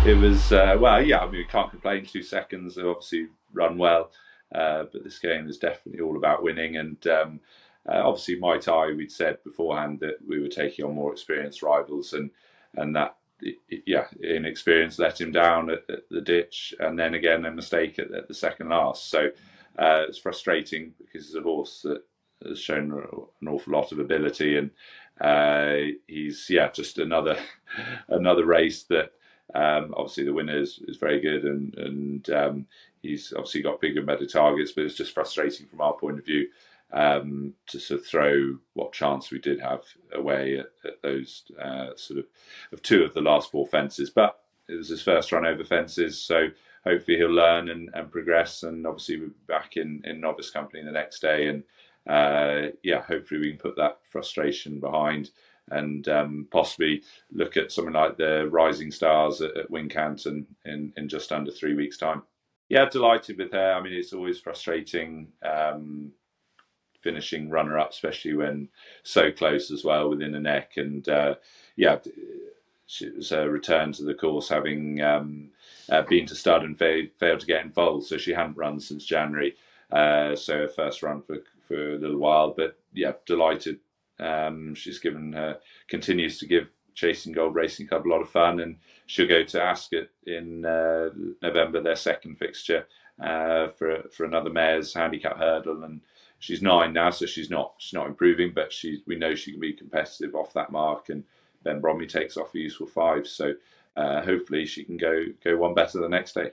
It was well, yeah. I mean, we can't complain. 2 seconds. They obviously run well, but this game is definitely all about winning. And obviously, Mai Tai, we'd said beforehand that we were taking on more experienced rivals, and that yeah, inexperience let him down at the ditch, and then again a mistake at the second last. So it's frustrating because it's a horse that has shown an awful lot of ability, and he's just another race that. Obviously, the winner is very good, and he's obviously got bigger and better targets. But it's just frustrating from our point of view to sort of throw what chance we did have away at those sort of two of the last four fences. But it was his first run over fences, so hopefully he'll learn and progress. And obviously we're back in novice company the next day, and hopefully we can put that frustration behind and possibly look at something like the Rising Stars at Wincanton in just under 3 weeks' time. Yeah, delighted with her. I mean, it's always frustrating finishing runner-up, especially when so close as well within the neck. And it was a return to the course, having been to stud and failed to get in foals, so she hadn't run since January. So her first run for a little while, but yeah, delighted. She's continues to give Chasing Gold Racing Club a lot of fun, and she'll go to Ascot in November, their second fixture for another mayor's handicap hurdle, and she's 9 now, so she's not improving, but we know she can be competitive off that mark, and Ben Bromley takes off a useful 5, so hopefully she can go one better the next day.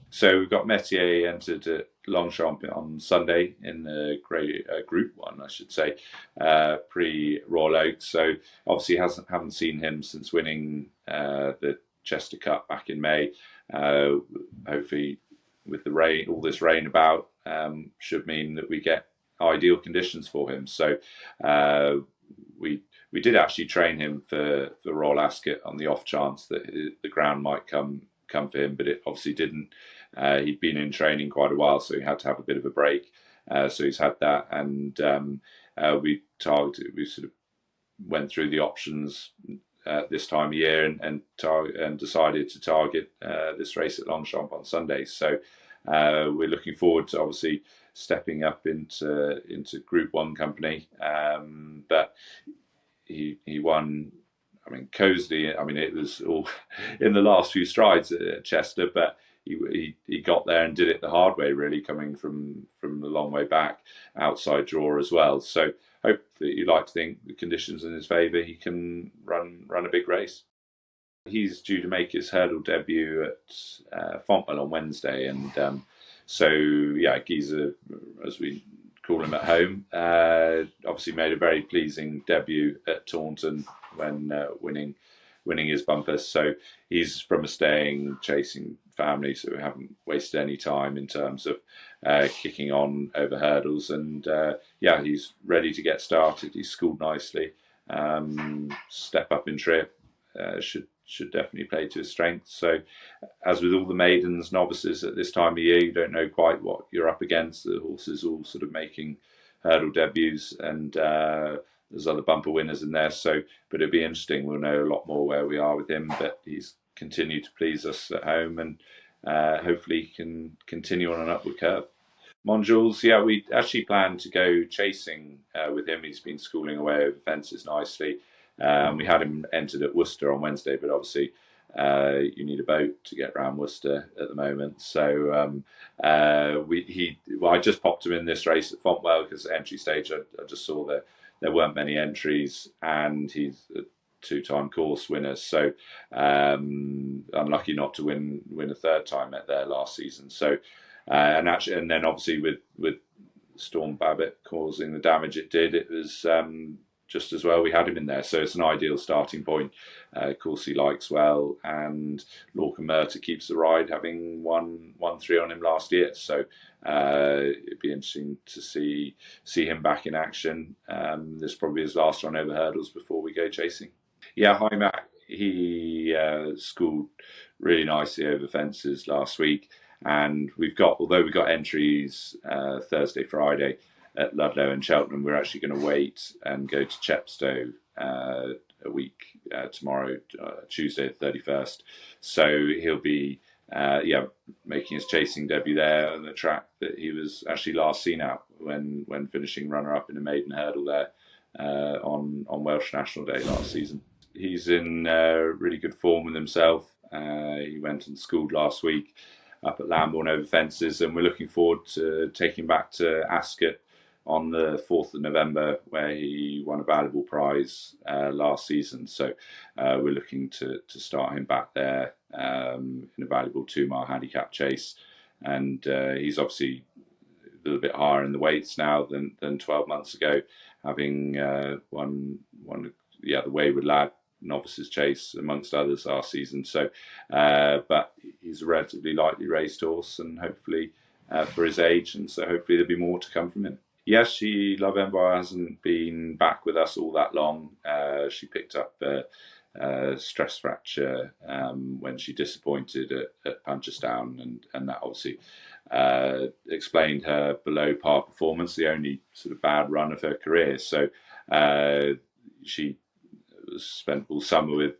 So we've got Metier entered at Longchamp on Sunday in the Group 1, I should say, pre-Royal Oak. So obviously haven't seen him since winning the Chester Cup back in May. Hopefully with the rain, all this rain about, should mean that we get ideal conditions for him. So we did actually train him for Royal Ascot on the off chance that the ground might come for him, but it obviously didn't. He'd been in training quite a while, so he had to have a bit of a break. So he's had that, and we sort of went through the options this time of year, and decided to target this race at Longchamp on Sunday. So we're looking forward to obviously stepping up into Group 1 company, but he won. I mean, Cosley. I mean, it was all in the last few strides at Chester, but he got there and did it the hard way, really, coming from the long way back, outside draw as well. So hopefully, you like to think the conditions in his favour, he can run a big race. He's due to make his hurdle debut at Fontwell on Wednesday, and so yeah, Geezer, as we call him at home, obviously made a very pleasing debut at Taunton when winning his bumpers. So he's from a staying chasing family, so we haven't wasted any time in terms of kicking on over hurdles. And he's ready to get started. He's schooled nicely. Step up in trip. Should definitely play to his strengths. So, as with all the maidens, novices at this time of year, you don't know quite what you're up against. The horses all sort of making hurdle debuts, and there's other bumper winners in there. So, but it'll be interesting. We'll know a lot more where we are with him. But he's continued to please us at home, and hopefully he can continue on an upward curve. Monjules, yeah, we actually planned to go chasing with him. He's been schooling away over fences nicely. We had him entered at Worcester on Wednesday, but obviously you need a boat to get around Worcester at the moment. So I just popped him in this race at Fontwell because at entry stage I just saw that there weren't many entries, and he's a 2-time course winner. So unlucky not to win a third time at there last season. So and then obviously with Storm Babbitt causing the damage it did, it was just as well we had him in there. So it's an ideal starting point. Course he likes well, and Lorcan Murta keeps the ride, having won 3 on him last year. So it'd be interesting to see him back in action. This is probably his last run over hurdles before we go chasing. Yeah, hi Matt. He schooled really nicely over fences last week, and although we got entries Thursday, Friday at Ludlow and Cheltenham, we're actually going to wait and go to Chepstow a week tomorrow, Tuesday the 31st. So he'll be making his chasing debut there on the track that he was actually last seen at when finishing runner-up in a maiden hurdle there on Welsh National Day last season. He's in really good form with himself. He went and schooled last week up at Lambourne over fences, and we're looking forward to taking him back to Ascot on the 4th of November, where he won a valuable prize last season. So we're looking to start him back there in a valuable 2-mile handicap chase. And he's obviously a little bit higher in the weights now than 12 months ago, having won the Wayward Lad novices chase amongst others last season. So, but he's a relatively lightly raced horse, and hopefully for his age, and so hopefully there'll be more to come from him. Yes, La Bemba hasn't been back with us all that long. She picked up a stress fracture when she disappointed at Punchestown, and that obviously explained her below par performance, the only sort of bad run of her career. So she spent all summer with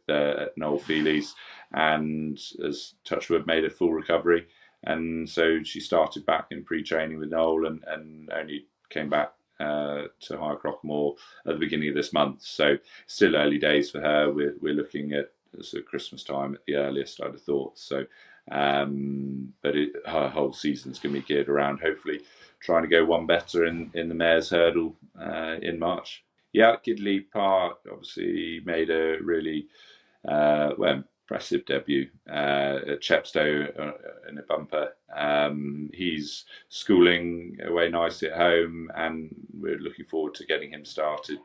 Noel Feely's, and as Touchwood made a full recovery, and so she started back in pre-training with Noel, and only came back to High Crockmore at the beginning of this month. So still early days for her. We're looking at sort of Christmas time at the earliest, I'd have thought. So, but her whole season's going to be geared around hopefully trying to go one better in the Mayor's Hurdle in March. Yeah, Gidley Park obviously made a really impressive debut at Chepstow in a bumper. He's schooling away nicely at home, and we're looking forward to getting him started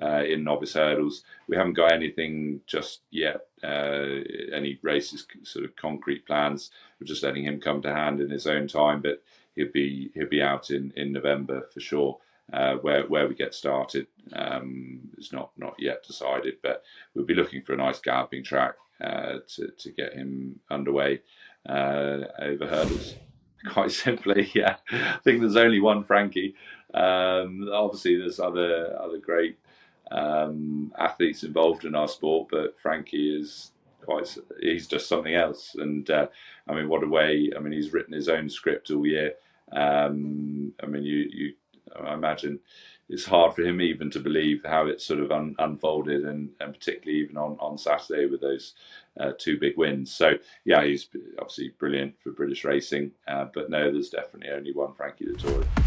in novice hurdles. We haven't got anything just yet, any races, sort of concrete plans. We're just letting him come to hand in his own time, but he'll be out in November for sure. Where we get started is not yet decided, but we'll be looking for a nice galloping track to get him underway over hurdles. Quite simply, yeah. I think there's only one Frankie. Obviously, there's other great athletes involved in our sport, but Frankie he's just something else. And I mean, what a way! I mean, he's written his own script all year. I mean, I imagine it's hard for him even to believe how it sort of unfolded, and particularly even on Saturday with those 2 big wins. So yeah, he's obviously brilliant for British racing, but no, there's definitely only one Frankie Dettori.